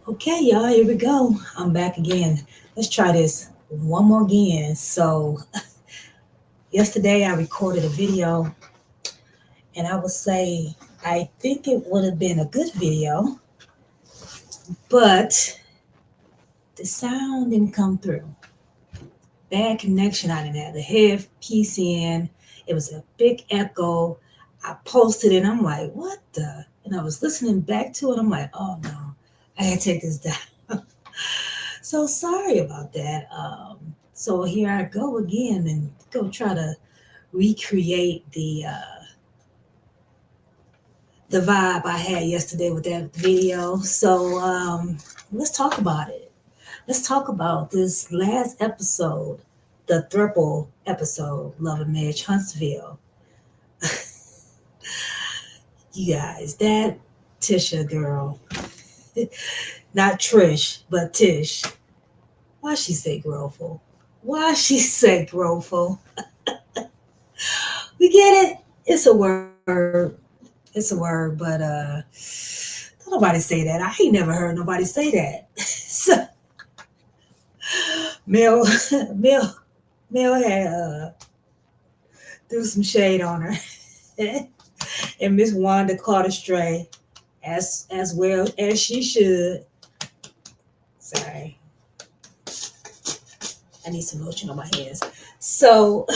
Okay, y'all, here we go. I'm back again. Let's try this one more again. So, yesterday I recorded a video, and I would say I think it would have been a good video, but the sound didn't come through. Bad connection. I didn't have the headpiece in. It was a big echo. I posted it, and I'm like, what the? And I was listening back to it. I'm like, oh no, I had to take this down. So sorry about that. So here I go again and go try to recreate the vibe I had yesterday with that video. So let's talk about it. Let's talk about this last episode, the thruple episode, Love and Marriage Huntsville. You guys, that Tisha girl, not Trish, but Tish. Why she say growful? Why she say growful? We get it. It's a word. It's a word, but don't nobody say that. I ain't never heard nobody say that. So Mel Mel Mel had threw some shade on her. And Miss Wanda caught a stray as well as she should. Sorry. I need some lotion on my hands. So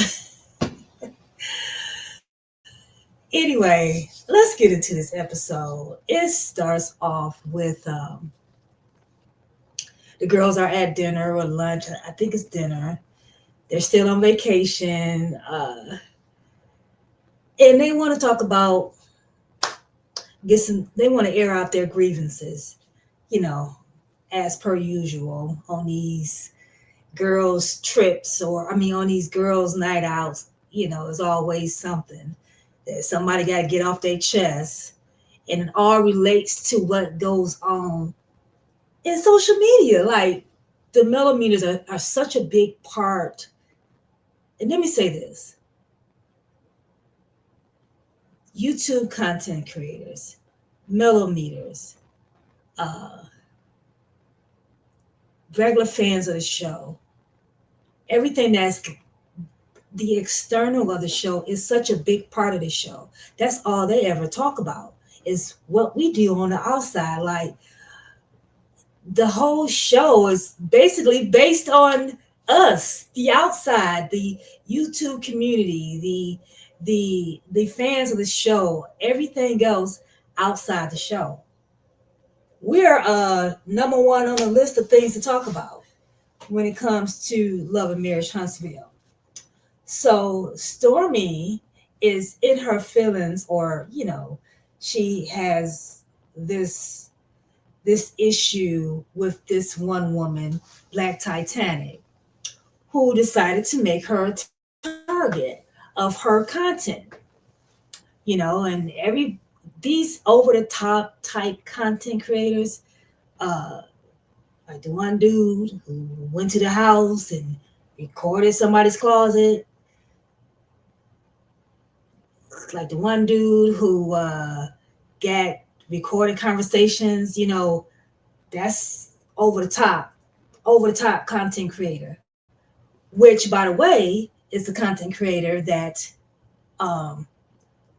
anyway, let's get into this episode. It starts off with the girls are at dinner or lunch. I think it's dinner. They're still on vacation, and they want to talk about get some. They want to air out their grievances, you know, as per usual on these girls' trips, or I mean, on these girls' night outs. You know, there's always something that somebody got to get off their chest, and it all relates to what goes on in social media. Like the millimeters are such a big part. And let me say this: YouTube content creators, millimeters, uh, regular fans of the show, everything that's the external of the show is such a big part of the show. That's all they ever talk about is what we do on the outside. Like the whole show is basically based on us, the outside, the YouTube community, the fans of the show, everything else outside the show. We're number one on the list of things to talk about when it comes to Love and Marriage Huntsville. So Stormy is in her feelings, or she has this this issue with this one woman, Black Titanic, who decided to make her a target of her content. And these over the top type content creators, uh, like the one dude who went to the house and recorded somebody's closet, like the one dude who got recorded conversations, that's over the top, over the top content creator, which by the way is the content creator that um,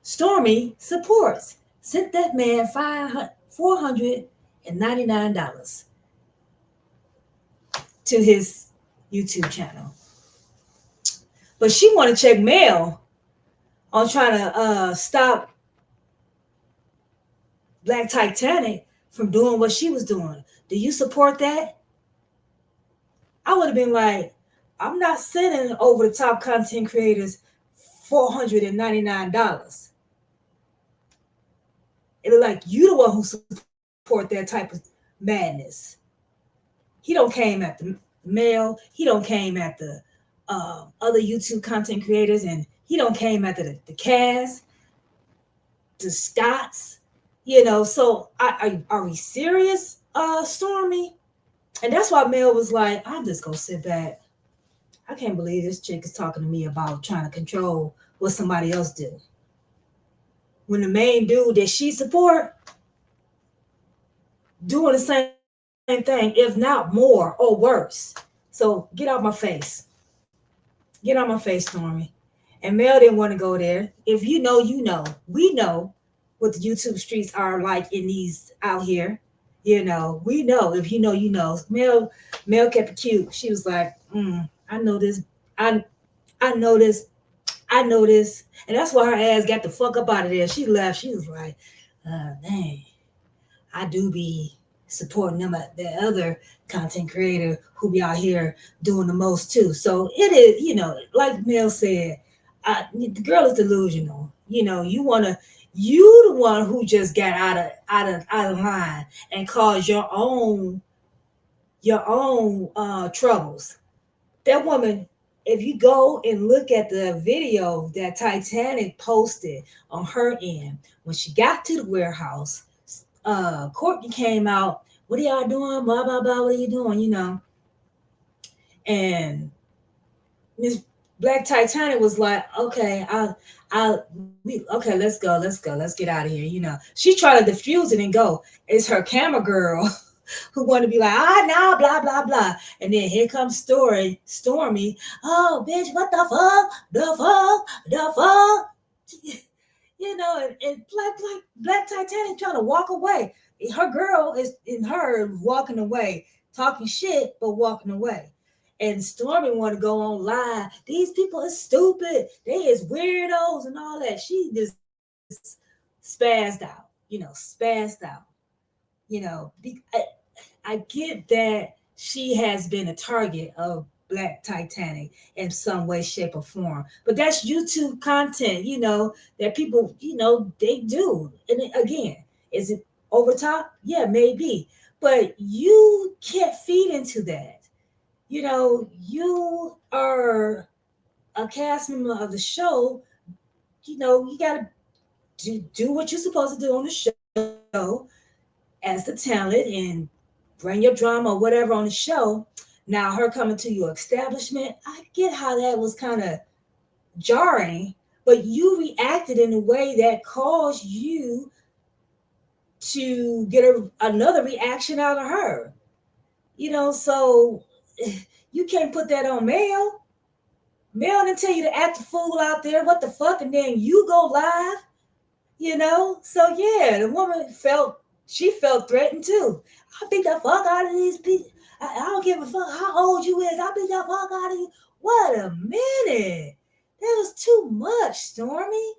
Stormy supports. Sent that man $499 to his YouTube channel. But she want to check mail on trying to stop Black Titanic from doing what she was doing. Do you support that? I would have been like, I'm not sending over the top content creators $499. It look like you the one who support that type of madness. He don't came at the mail. He don't came at the other YouTube content creators, and he don't came at the cast, the Scots. So are we serious, Stormy? And that's why Mel was like, I'm just gonna sit back. I can't believe this chick is talking to me about trying to control what somebody else do. When the main dude that she support doing the same thing thing, if not more or worse. So get out my face. Get out my face, Stormy. And Mel didn't want to go there. If you know, you know. We know what the YouTube streets are like in these out here. You know, we know. If you know, you know. Mel kept it cute. She was like, I know this. I I know this. I know this. And that's why her ass got the fuck up out of there. She left. She was like, dang, I do be supporting them, the other content creator who be out here doing the most too. So it is, like Mel said, the girl is delusional. You the one who just got out of line and caused your own troubles. That woman, if you go and look at the video that Titanic posted on her end, when she got to the warehouse, Courtney came out. What are y'all doing? Blah blah blah. What are you doing? And Miss Black Titanic was like, okay, okay, let's get out of here. She tried to diffuse it and go. It's her camera girl who want to be like, no, blah, blah, blah. And then here comes Stormy. Oh, bitch, what the fuck? The fuck? And Black Titanic trying to walk away. Her girl is in her walking away, talking shit, but walking away. And Stormy want to go on live. These people are stupid. They is weirdos and all that. She just spazzed out, spazzed out. You know, I get that she has been a target of Black Titanic in some way, shape, or form. But that's YouTube content, that people, they do. And again, is it over top? Yeah, maybe. But you can't feed into that. You are a cast member of the show. You got to do what you're supposed to do on the show as the talent and bring your drama or whatever on the show. Now, her coming to your establishment, I get how that was kind of jarring, but you reacted in a way that caused you to get another reaction out of her. So you can't put that on Mel. Mel didn't tell you to act a fool out there. What the fuck? And then you go live. So yeah, the woman felt threatened too. I beat the fuck out of these people. I don't give a fuck how old you is. I beat the fuck out of you. What a minute. That was too much, Stormy.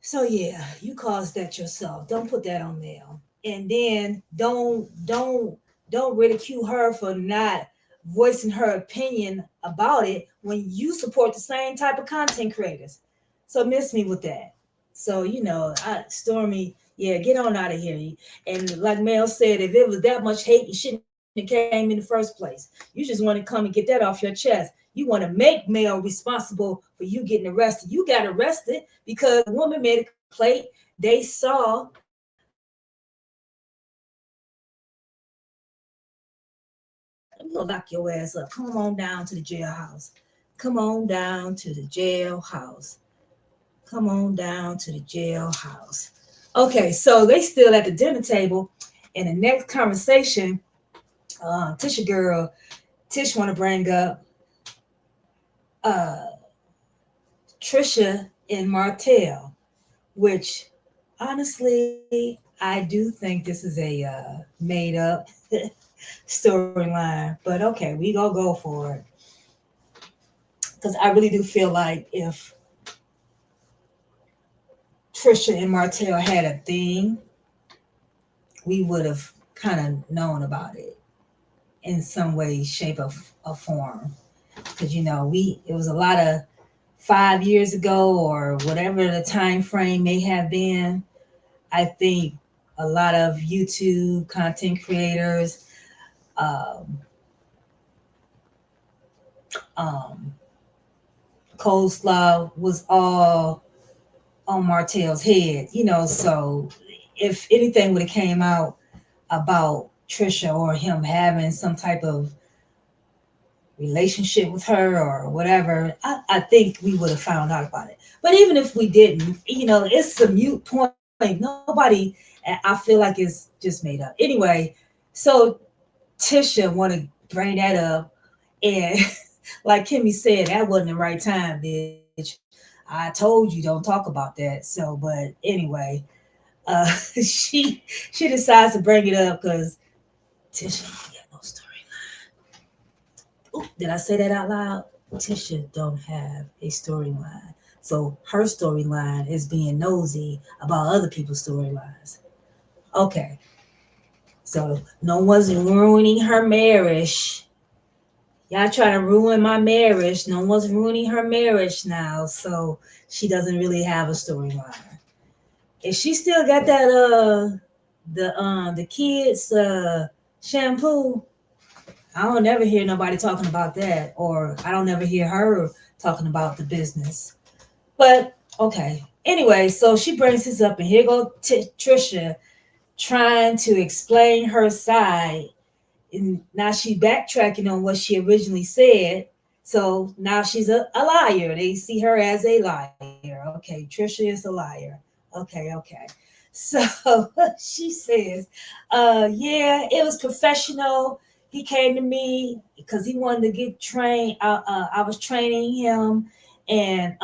So yeah, you caused that yourself. Don't put that on Mel. And then don't ridicule her for not voicing her opinion about it when you support the same type of content creators. So miss me with that. So Stormy, yeah, get on out of here. And like Mel said, if it was that much hate, you shouldn't have came in the first place. You just want to come and get that off your chest. You want to make Mel responsible for you getting arrested. You got arrested because a woman made a complaint. They saw I'm gonna lock your ass up. Come on down to the jailhouse. Come on down to the jailhouse. Come on down to the jailhouse. Okay, so they still at the dinner table. In the next conversation, Tish want to bring up uh, Tricia and Martell, which honestly, I do think this is a made up storyline. But okay, we gonna go for it because I really do feel like if Trisha and Martell had a thing, we would have kind of known about it in some way, shape, or form. Because it was a lot of 5 years ago or whatever the time frame may have been. I think a lot of YouTube content creators, um, um, coleslaw was all on Martell's head, So if anything would have came out about Trisha or him having some type of relationship with her or whatever, I think we would have found out about it. But even if we didn't, it's a mute point. Nobody And I feel like it's just made up. Anyway, so Tisha want to bring that up, and like Kimmy said, that wasn't the right time, bitch. I told you don't talk about that. So, but anyway, uh, she decides to bring it up because Tisha ain't got no storyline. Ooh, did I say that out loud? Tisha don't have a storyline. So her storyline is being nosy about other people's storylines. Okay, so no one's ruining her marriage. Y'all trying to ruin my marriage. No one's ruining her marriage now, so she doesn't really have a storyline. If she still got that the kids shampoo, I don't never hear nobody talking about that, or I don't ever hear her talking about the business. But okay. Anyway, so she brings this up, and here go Tricia trying to explain her side, and now she's backtracking on what she originally said. So now she's a liar. They see her as a liar. Okay, Trisha is a liar. Okay. So she says, yeah, it was professional. He came to me because he wanted to get trained. I was training him, and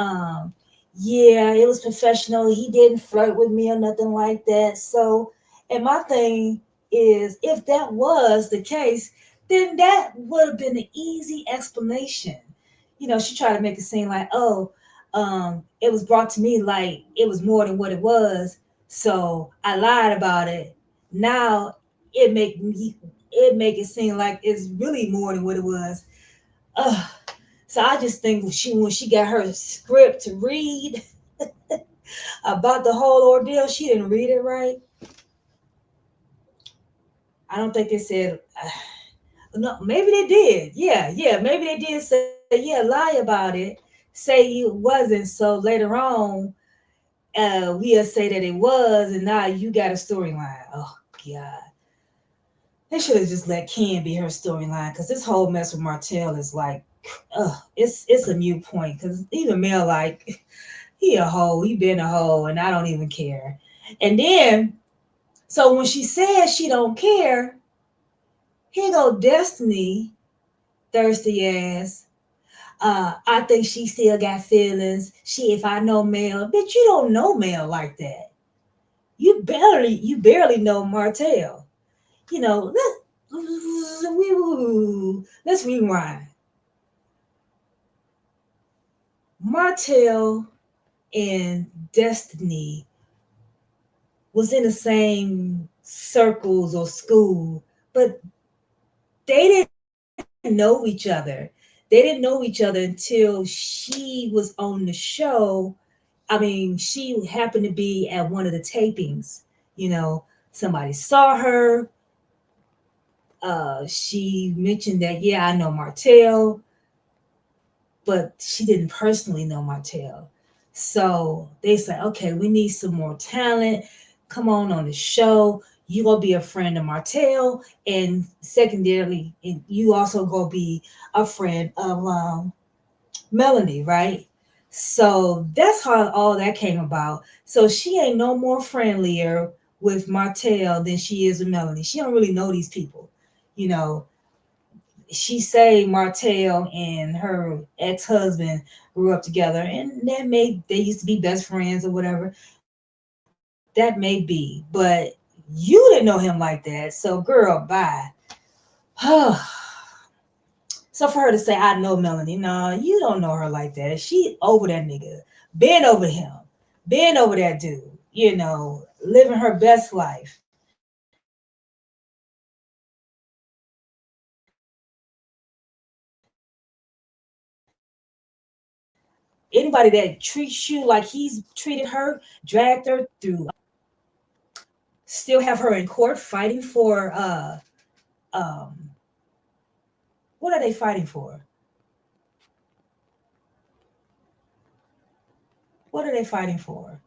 yeah, it was professional. He didn't flirt with me or nothing like that. So, and my thing is, if that was the case, then that would have been an easy explanation. You know, she tried to make it seem like, oh, it was brought to me like it was more than what it was, so I lied about it. Now it make it seem like it's really more than what it was. Ugh. So I just think when she got her script to read about the whole ordeal, she didn't read it right. I don't think it said. No, maybe they did. Yeah, maybe they did say, yeah, lie about it. Say you wasn't. So later on, we'll say that it was, and now you got a storyline. Oh God, they should have just let Ken be her storyline because this whole mess with Martell is like, it's a mute point because even Mel like he a hoe, he been a hoe, and I don't even care. And then so when she says she don't care, here go Destiny thirsty ass. I think she still got feelings. She, if I know Mel, bitch, you don't know Mel like that. You barely know Martell. You know, let's rewind. Martell and Destiny was in the same circles or school, but they didn't know each other. They didn't know each other until she was on the show. I mean, she happened to be at one of the tapings. You know, somebody saw her. She mentioned that, yeah, I know Martell, but she didn't personally know Martell. So they said, okay, we need some more talent. Come on the show. You gonna be a friend of Martell, and secondarily, you also gonna be a friend of Melanie, right? So that's how all that came about. So she ain't no more friendlier with Martell than she is with Melanie. She don't really know these people, you know. She say Martell and her ex husband grew up together, and that may they used to be best friends or whatever. That may be, but you didn't know him like that. So, girl, bye. So for her to say, I know Melanie, no, you don't know her like that. She over that nigga, been over him, been over that dude, you know, living her best life. Anybody that treats you like he's treated her, dragged her through, still have her in court fighting for um what are they fighting for? What are they fighting for?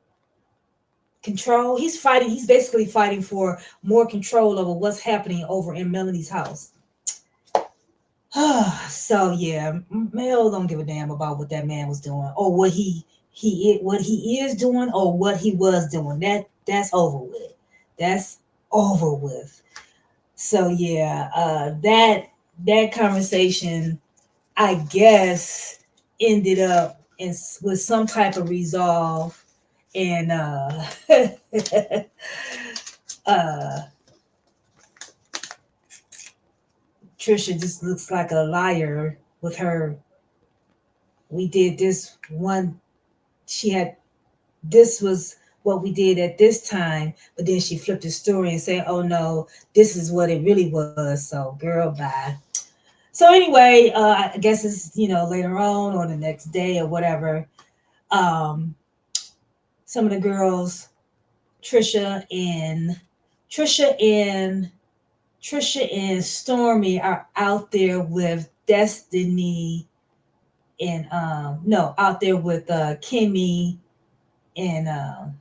Control. He's basically fighting for more control over what's happening over in Melanie's house. So yeah, Mel don't give a damn about what that man was doing or what he is doing or what he was doing. That's over with. That's over with. So yeah, that conversation, I guess, ended up with some type of resolve, and uh, Trisha just looks like a liar with her. We did this one. She had this was what we did at this time, but then she flipped the story and said, "Oh no, this is what it really was." So, girl, bye. So anyway, I guess it's later on or the next day or whatever. Um, some of the girls, Trisha and Trisha and Trisha and Stormy are out there with Destiny and no, out there with Kimmy and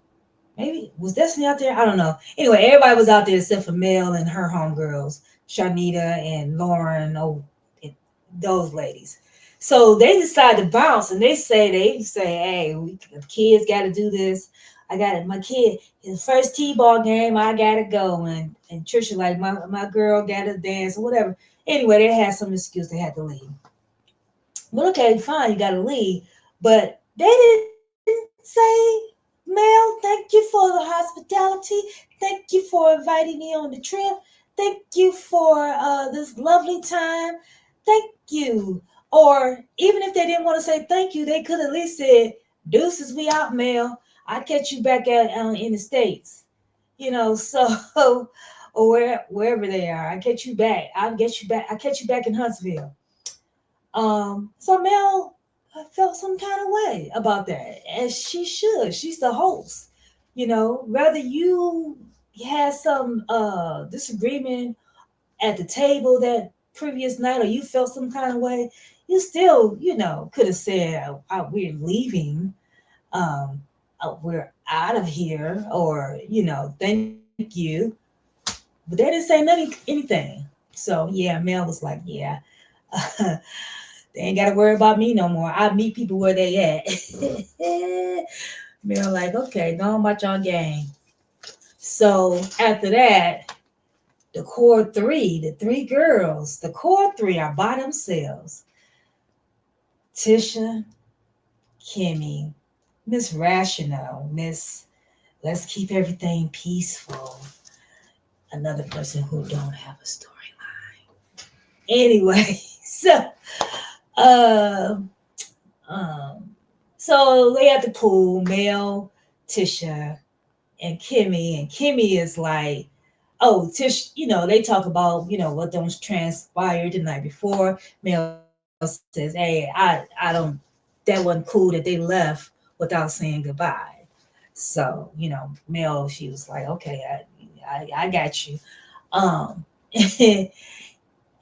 maybe was Destiny out there? I don't know. Anyway, everybody was out there except for Mel and her homegirls, Sharnita and Lauren, and those ladies. So they decide to bounce, and they say, "Hey, the kids got to do this. I got it. My kid, his first t-ball game, I gotta go." And Trisha like, my girl got to dance or whatever. Anyway, they had some excuse they had to leave. Well, okay, fine, you got to leave, but they didn't say, Mel, thank you for the hospitality. Thank you for inviting me on the trip. Thank you for this lovely time. Thank you. Or even if they didn't want to say thank you, they could at least said, "Deuces, we out, Mel. I catch you back at in the states." So or wherever they are, I catch you back. I'll get you back. I catch you back in Huntsville. So Mel felt some kind of way about that, as she should. She's the host. Whether you had some disagreement at the table that previous night or you felt some kind of way, you still, could have said, "We're leaving. Um, we're out of here," or, "Thank you." But they didn't say anything. So yeah, Mel was like, "Yeah." They ain't got to worry about me no more. I meet people where they at. They're like, "Okay, go on about your game." So after that, the three girls, the core three are by themselves. Tisha, Kimmy, Miss Rational, Miss Let's Keep Everything Peaceful. Another person who don't have a storyline. Anyway, so uh, um, so they at the pool, Mel, Tisha, and Kimmy is like, oh, Tish, they talk about, what those transpired the night before. Mel says, "Hey, I don't, that wasn't cool that they left without saying goodbye." So, Mel, she was like, "Okay, I got you." Um,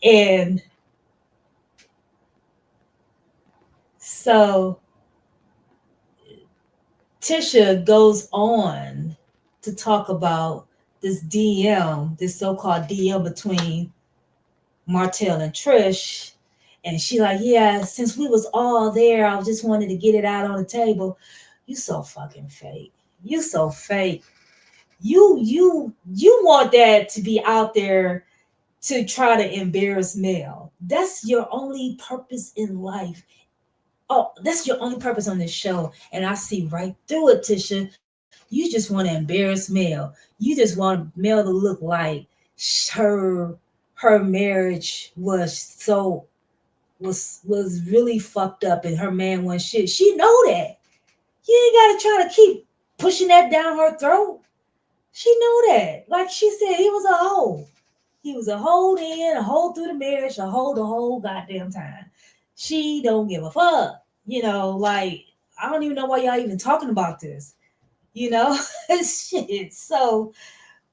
and so Tisha goes on to talk about this DM, this so-called DM between Martell and Trish. And she like, "Yeah, since we was all there, I just wanted to get it out on the table." You so fucking fake. You so fake. You want that to be out there to try to embarrass Mel. That's your only purpose in life. Oh, that's your only purpose on this show. And I see right through it, Tisha. You just want to embarrass Mel. You just want Mel to look like her her marriage was really fucked up and her man was shit. She know that. You ain't gotta try to keep pushing that down her throat. She know that. Like she said, he was a hoe. He was a hoe in, a hoe through the marriage, a hoe the whole goddamn time. She don't give a fuck. Like, I don't even know why y'all even talking about this. You know? Shit. So,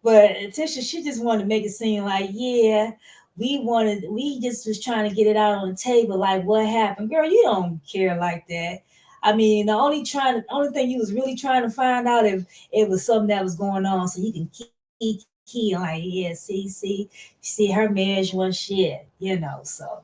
but Tisha, she just wanted to make it seem like, yeah, we just was trying to get it out on the table. Like, what happened? Girl, you don't care like that. I mean, the only thing you was really trying to find out if it was something that was going on so you can key, like, yeah, see her marriage was shit. So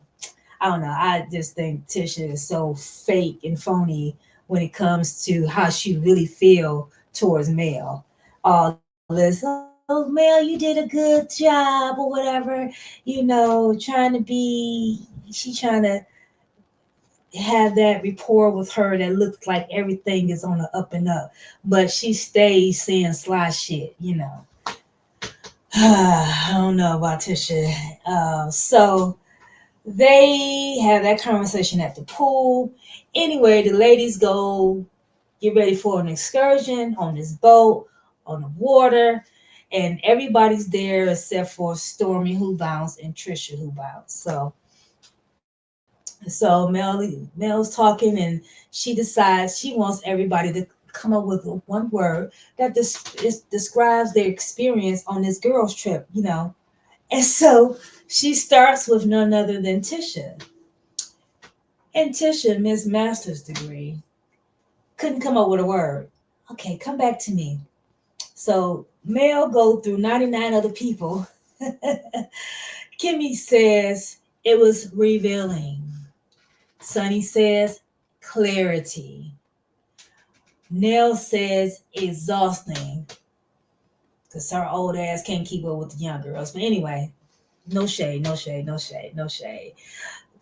I don't know. I just think Tisha is so fake and phony when it comes to how she really feel towards Mel. All this, Mel, you did a good job or whatever, trying to be, she trying to have that rapport with her that looks like everything is on the up and up, but she stays saying sly shit. I don't know about Tisha. So they have that conversation at the pool. Anyway, the ladies go get ready for an excursion on this boat on the water, and everybody's there except for Stormy who bounced and Tricia who bounced. So Mel's talking, and she decides she wants everybody to come up with one word that describes their experience on this girls trip. And so she starts with none other than Tisha. And Tisha, Miss Master's degree, couldn't come up with a word. Okay, come back to me. So Mel go through 99 other people. Kimmy says it was revealing. Sonny says clarity. Nell says exhausting because her old ass can't keep up with the young girls. But anyway, no shade, no shade, no shade, no shade.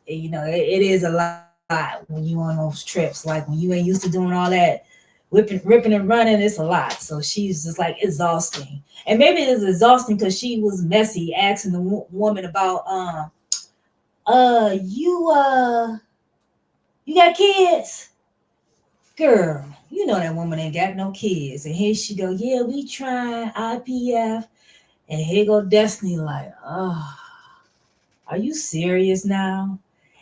It is a lot when you on those trips. Like when you ain't used to doing all that ripping and running, it's a lot. So she's just like exhausting. And maybe it's exhausting because she was messy asking the woman about, you, you got kids? Girl, you know that woman ain't got no kids. And here she go, yeah, we trying IPF. And here go Destiny like, oh, are you serious now?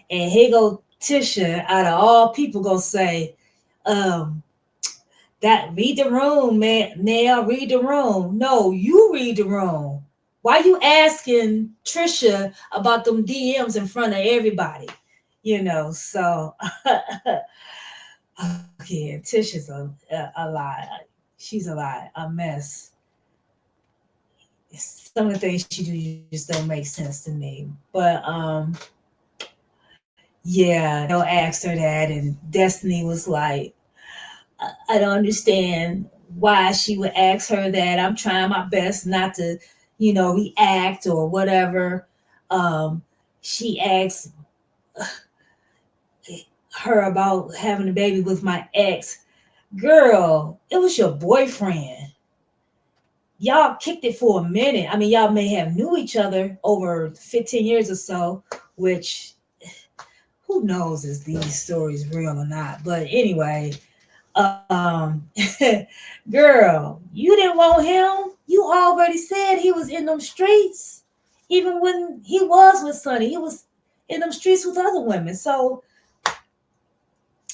And here go Tisha, out of all people, gonna say, um, that read the room, man. Now read the room. No, you read the room. Why you asking Tricia about them DMs in front of everybody? So okay, Tisha's a lie. She's a lie, a mess. Some of the things she do just don't make sense to me. But yeah, Nell asked her that, and Destiny was like, I don't understand why she would ask her that. I'm trying my best not to, react or whatever. Um, she asked her about having a baby with my ex. Girl, it was your boyfriend. Y'all kicked it for a minute. I mean, y'all may have knew each other over 15 years or so, which who knows is these stories real or not. But anyway, um girl, you didn't want him. You already said he was in them streets. Even when he was with Sonny, he was in them streets with other women. So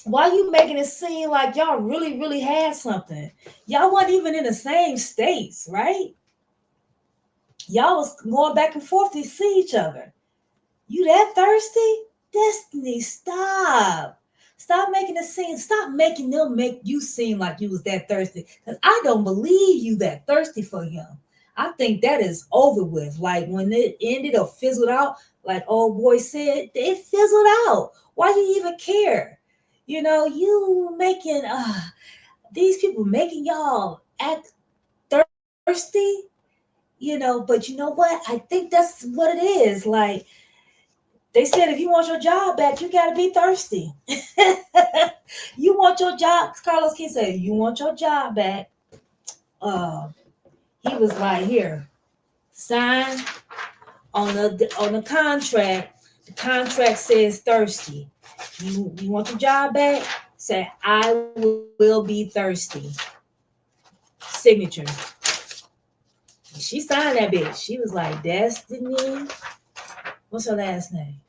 why you making it seem like y'all really, really had something? Y'all wasn't even in the same states, right? Y'all was going back and forth to see each other. You that thirsty? Destiny, stop. Stop making it seem, stop making them make you seem like you was that thirsty. Because I don't believe you that thirsty for him. I think that is over with. Like when it ended or fizzled out, like old boy said, it fizzled out. Why do you even care? You making these people making y'all act thirsty, but you know what? I think that's what it is. Like they said, if you want your job back, you got to be thirsty. You want your job. Carlos King said, you want your job back. Uh, he was like, here, sign on the contract. The contract says thirsty. You want your job back? Say, I will be thirsty. Signature. She signed that bitch. She was like, Destiny. What's her last name?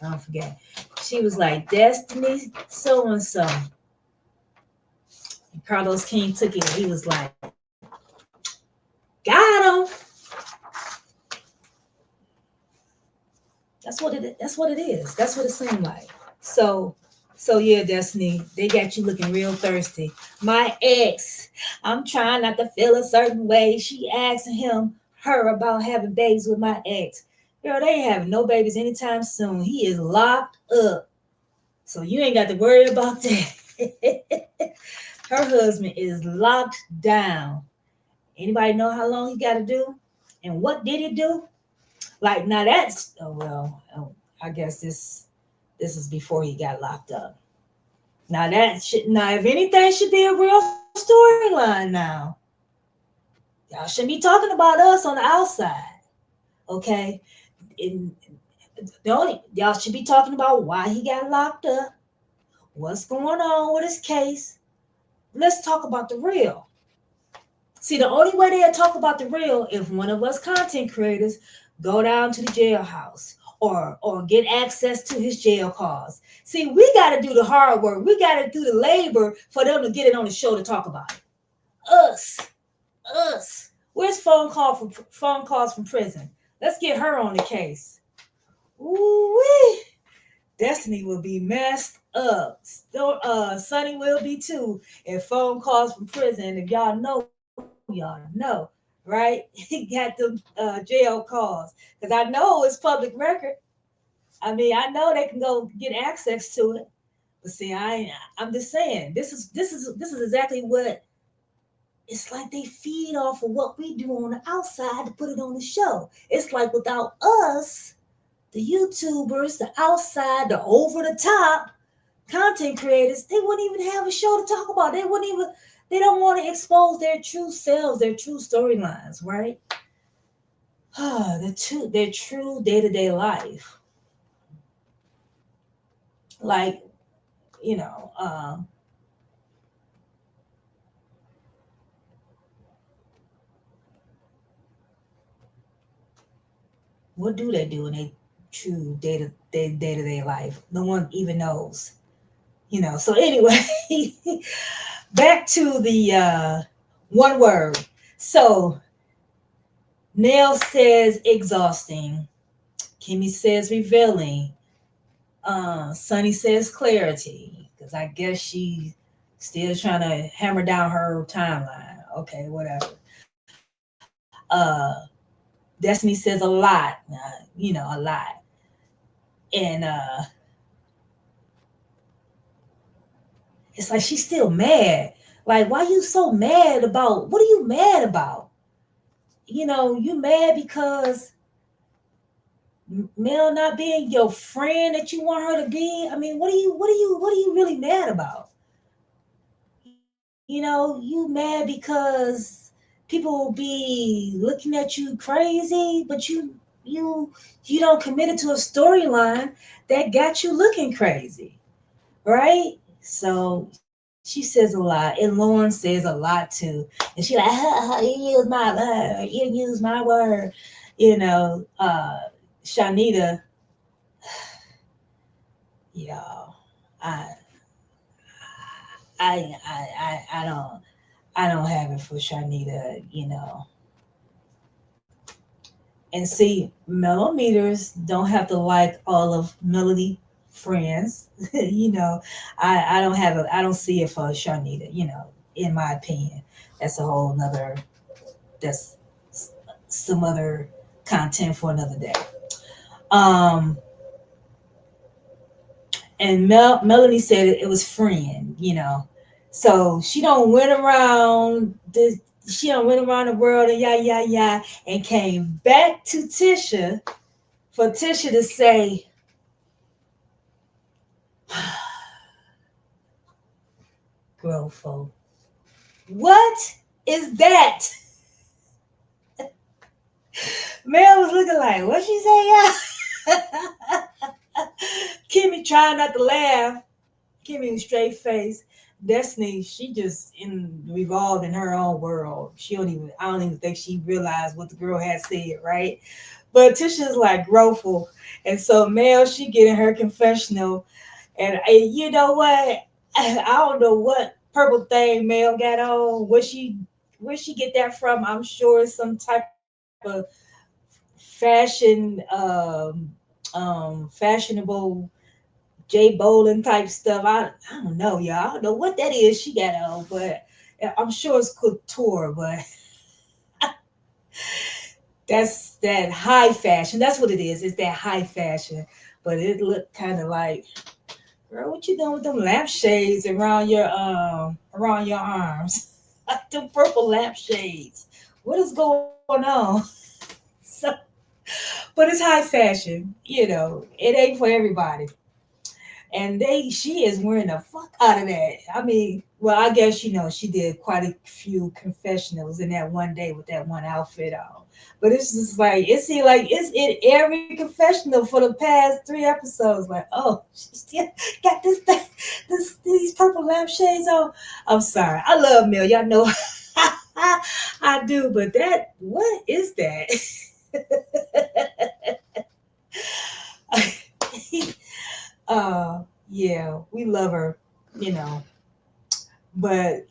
I don't forget. She was like, Destiny so and so. And Carlos King took it. He was like, got him. That's what it is. That's what it seemed like. So yeah, Destiny, they got you looking real thirsty. My ex, I'm trying not to feel a certain way. She asking her about having babies with my ex. Girl, they ain't having no babies anytime soon. He is locked up. So you ain't got to worry about that. Her husband is locked down. Anybody know how long he got to do? And what did he do? Like now that's I guess this is before he got locked up. Now if anything should be a real storyline now. Y'all shouldn't be talking about us on the outside. Okay. In, the only y'all should be talking about why he got locked up, what's going on with his case. Let's talk about the real. See, the only way they'll talk about the real if one of us content creators go down to the jailhouse or get access to his jail calls. See, we got to do the hard work. We got to do the labor for them to get it on the show to talk about it. Us, us. Where's phone calls from prison? Let's get her on the case. Ooh, Destiny will be messed up. Still, Sonny will be too. And phone calls from prison. If y'all know, right? He got them jail calls because I know it's public record. I mean, I know they can go get access to it. But see, I'm just saying this is exactly what it's like. They feed off of what we do on the outside to put it on the show. It's like without us, the YouTubers, the outside, the over the top content creators, they wouldn't even have a show to talk about. They don't want to expose their true selves, their true storylines, right? Their true day-to-day life. Like, you know, what do they do in their true day-to-day life? No one even knows. So anyway, back to the one word. So Nail says exhausting. Kimmy says revealing. Sunny says clarity. Because I guess she still trying to hammer down her timeline. Okay, whatever. Destiny says a lot. A lot. And it's like she's still mad. Like, why you so mad about? What are you mad about? You mad because Mel not being your friend that you want her to be. I mean, what are you really mad about? You mad because people will be looking at you crazy, but you you don't commit it to a storyline that got you looking crazy, right? So she says a lot, and Lauren says a lot too, and she like, you use my word, you know. Shanita, y'all, I, I don't have it for Shanita, And see, millimeters don't have to like all of Melody friends. I don't see it for Shanita, in my opinion. That's a whole nother that's some other content for another day. Um and Melody said it was friend. So she don't went around the world and yeah and came back to Tisha for Tisha to say, girl, folk, what is that? Mel was looking like, what she say, yeah? Kimmy trying not to laugh. Kimmy was straight face. Destiny, she just revolved in her own world. I don't even think she realized what the girl had said, right? But Tisha's like grateful. And so Mel, she get in her confessional. And you know what? I don't know what purple thing Mel got on. Where she get that from? I'm sure it's some type of fashionable Jay Bolin type stuff. I don't know, y'all. I don't know what that is she got on, but I'm sure it's couture, but that's that high fashion. That's what it is. It's that high fashion. But it looked kind of like, girl, what you doing with them lampshades around your arms? Like them purple lampshades. What is going on? So, but it's high fashion, it ain't for everybody. And she is wearing the fuck out of that. I mean, well, I guess she did quite a few confessionals in that one day with that one outfit on. But it's just like it seemed like it's in every confessional for the past 3 episodes. Like, oh, she still got this thing, these purple lampshades on. I'm sorry, I love Mel. Y'all know I do, but what is that? uh, yeah, we love her, you know. But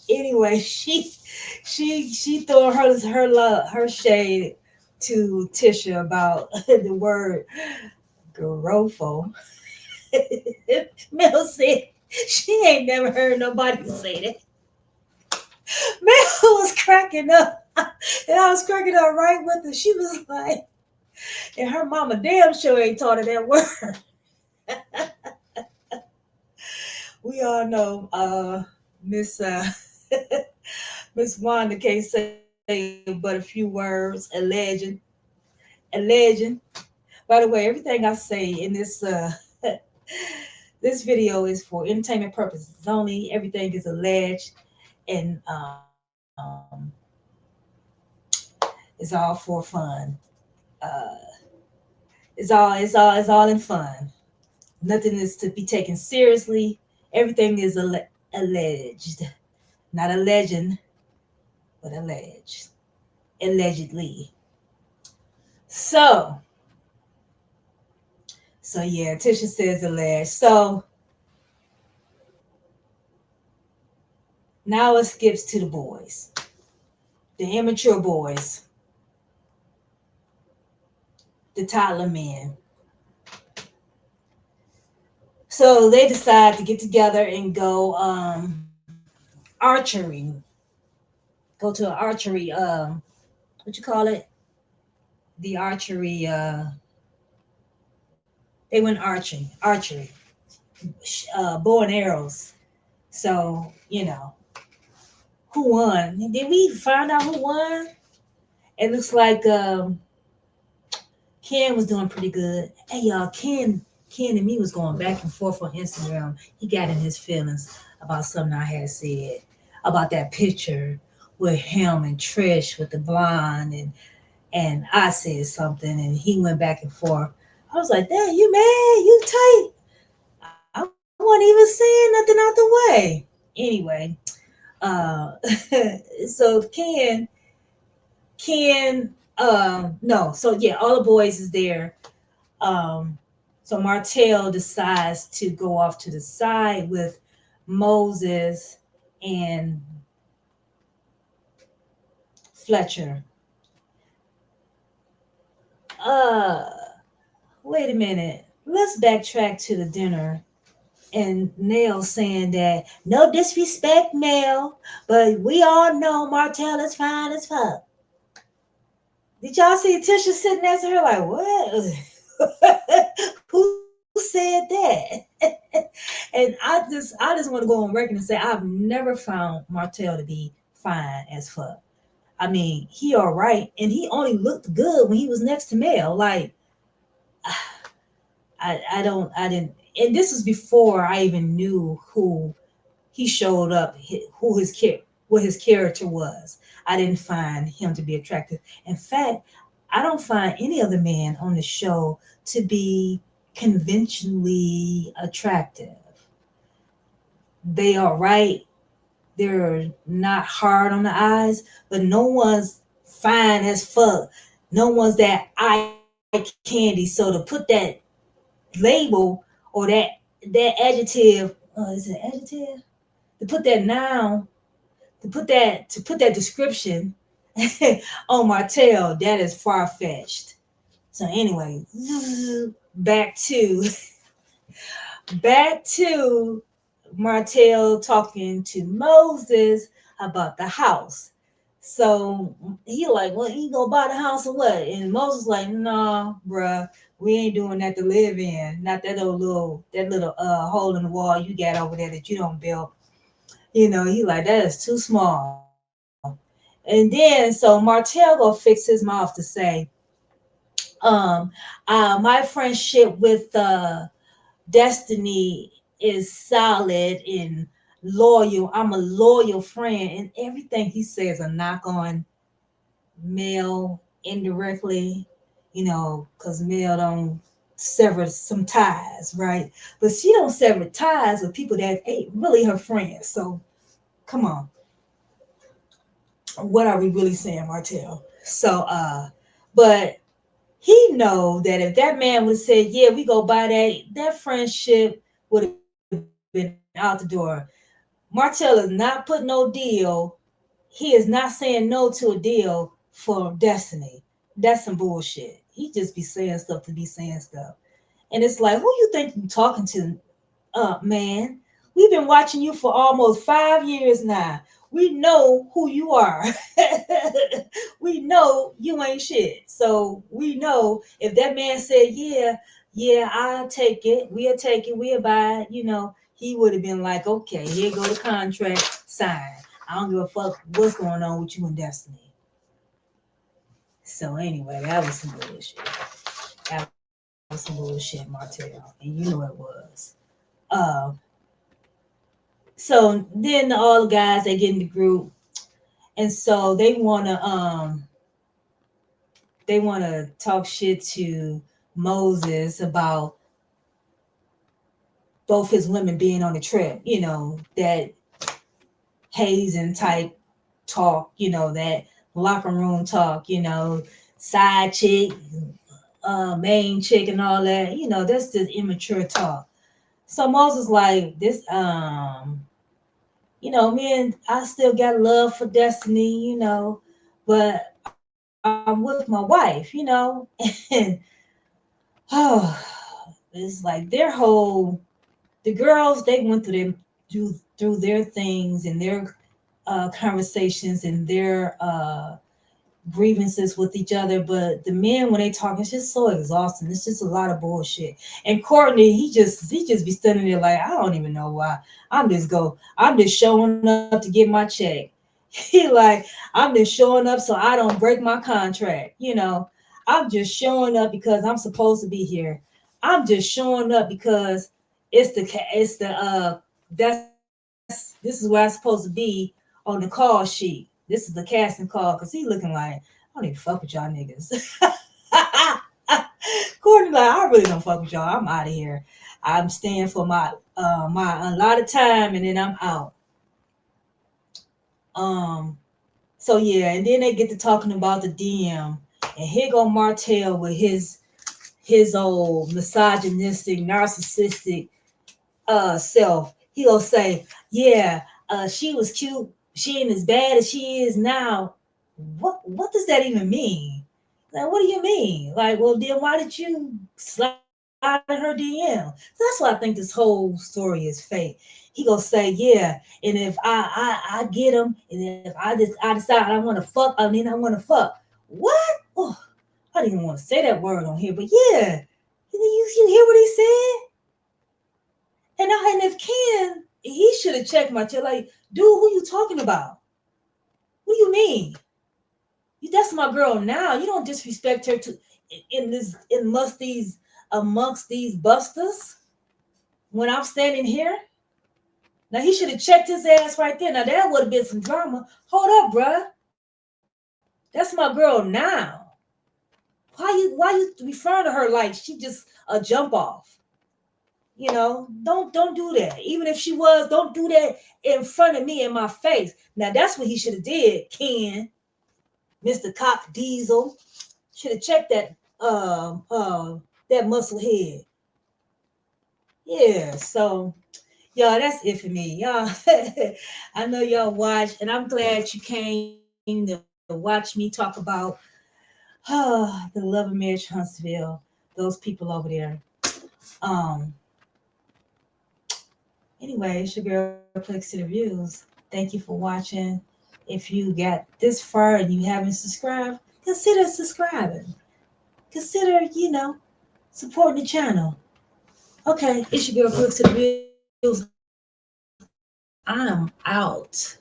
anyway, she threw her shade to Tisha about the word grofo. Mel said she ain't never heard nobody say that. Mel was cracking up, and I was cracking up right with her. She was like, and her mama damn sure ain't taught her that word. We all know Miss Miss Wanda can't say but a few words. A legend. By the way, everything I say in this this video is for entertainment purposes only. Everything is alleged, and it's all for fun. Uh, it's all in fun. Nothing is to be taken seriously. Everything is alleged, not a legend, but alleged, allegedly. So, so yeah, Tisha says alleged. So now it skips to the boys, the immature boys, the toddler men. So they decide to get together and go archery. Go to an archery what you call it? The archery they went archery, bow and arrows. So, who won? Did we find out who won? It looks like Ken was doing pretty good. Hey y'all, Ken and me was going back and forth on Instagram. He got in his feelings about something I had said about that picture with him and Trish with the blonde, and I said something and he went back and forth. I was like, "Damn, you mad? You tight?" I wasn't even saying nothing out the way. Anyway, uh, so Ken, no, so yeah, all the boys is there. Um, so Martell decides to go off to the side with Moses and Fletcher. Uh, Wait a minute. Let's backtrack to the dinner and Nell saying that no disrespect, Nell, but we all know Martell is fine as fuck. Did y'all see Tisha sitting next to her like, what? Who said that? And I just want to go on record and say I've never found Martell to be fine as fuck. I mean, he all right, and he only looked good when he was next to Mel. Like, I didn't, and this was before I even knew who he showed up, who what his character was. I didn't find him to be attractive. In fact, I don't find any other man on the show to be conventionally attractive. They are right. They're not hard on the eyes, but no one's fine as fuck. No one's that eye candy. So to put that label or that adjective, is it adjective? To put that noun, to put that description on Martell, that is far fetched. So anyway, back to back to Martell talking to Moses about the house. So he like, well, he gonna buy the house or what? And Moses like, nah, bruh, we ain't doing that to live in. Not that little hole in the wall you got over there that you don't build. He like that is too small. And And then so Martell go fix his mouth to say, um, my friendship with Destiny is solid and loyal. I'm a loyal friend, and everything he says a knock on Mel indirectly, because Mel don't sever some ties, right? But she don't sever ties with people that ain't really her friends. So come on, what are we really saying, Martell? So, but he know that if that man would have said, "Yeah, we go buy that friendship would have been out the door." Martell is not putting no deal. He is not saying no to a deal for Destiny. That's some bullshit. He just be saying stuff to be saying stuff. And it's like, who you think you talking to, man? We've been watching you for almost 5 years now. We know who you are. We know you ain't shit. So we know if that man said, "Yeah, yeah, I'll take it. We'll take it. We'll buy it," he would have been like, "Okay, here go the contract, sign. I don't give a fuck what's going on with you and Destiny." So anyway, that was some bullshit. That was some bullshit, Martell, and you know it was. Uh, so then all the guys they get in the group, and so they wanna talk shit to Moses about both his women being on the trip. That hazing type talk. That locker room talk. Side chick, main chick, and all that. That's just immature talk. So Moses like this. Me and I still got love for Destiny. But I'm with my wife. And oh, it's like the girls they went through their things and their conversations and their grievances with each other. But the men when they talk, it's just so exhausting. It's just a lot of bullshit. And Courtney, he just be standing there like, I don't even know why. I'm just showing up to get my check. He like, I'm just showing up so I don't break my contract. I'm just showing up because I'm supposed to be here. I'm just showing up because this is where I'm supposed to be on the call sheet. This is the casting call because he looking like, I don't even fuck with y'all niggas. Courtney like, I really don't fuck with y'all. I'm out of here. I'm staying for my allotted time and then I'm out. Um so yeah, and then they get to talking about the DM, and here go Martell with his old misogynistic, narcissistic self. He gonna say, "Yeah, she was cute. She ain't as bad as she is now." What does that even mean? Like, what do you mean? Like, well, then why did you slide in her DM? That's why I think this whole story is fake. He gonna say, "Yeah, and if I get him, and if I decide I want to fuck, I mean I want to fuck." What? Oh, I didn't even want to say that word on here, but yeah, you hear what he said? And if Ken, he should have checked my tail. Like, dude, who you talking about? What do you mean? That's my girl now. You don't disrespect her to amongst these busters when I'm standing here. Now he should have checked his ass right there. Now that would have been some drama. Hold up, bruh. That's my girl now. Why you referring to her like she just a jump off? Don't do that. Even if she was, don't do that in front of me in my face. Now that's what he should have did, Ken, Mr. Cock Diesel. Should have checked that muscle head. Yeah, so y'all, that's it for me. Y'all I know y'all watched, and I'm glad you came to watch me talk about the love of marriage Huntsville, those people over there. Um Anyway, it's your girl Clicks to the Views. Thank you for watching. If you got this far and you haven't subscribed, consider subscribing. Consider, supporting the channel. Okay, it's your girl Clicks to the Views. I'm out.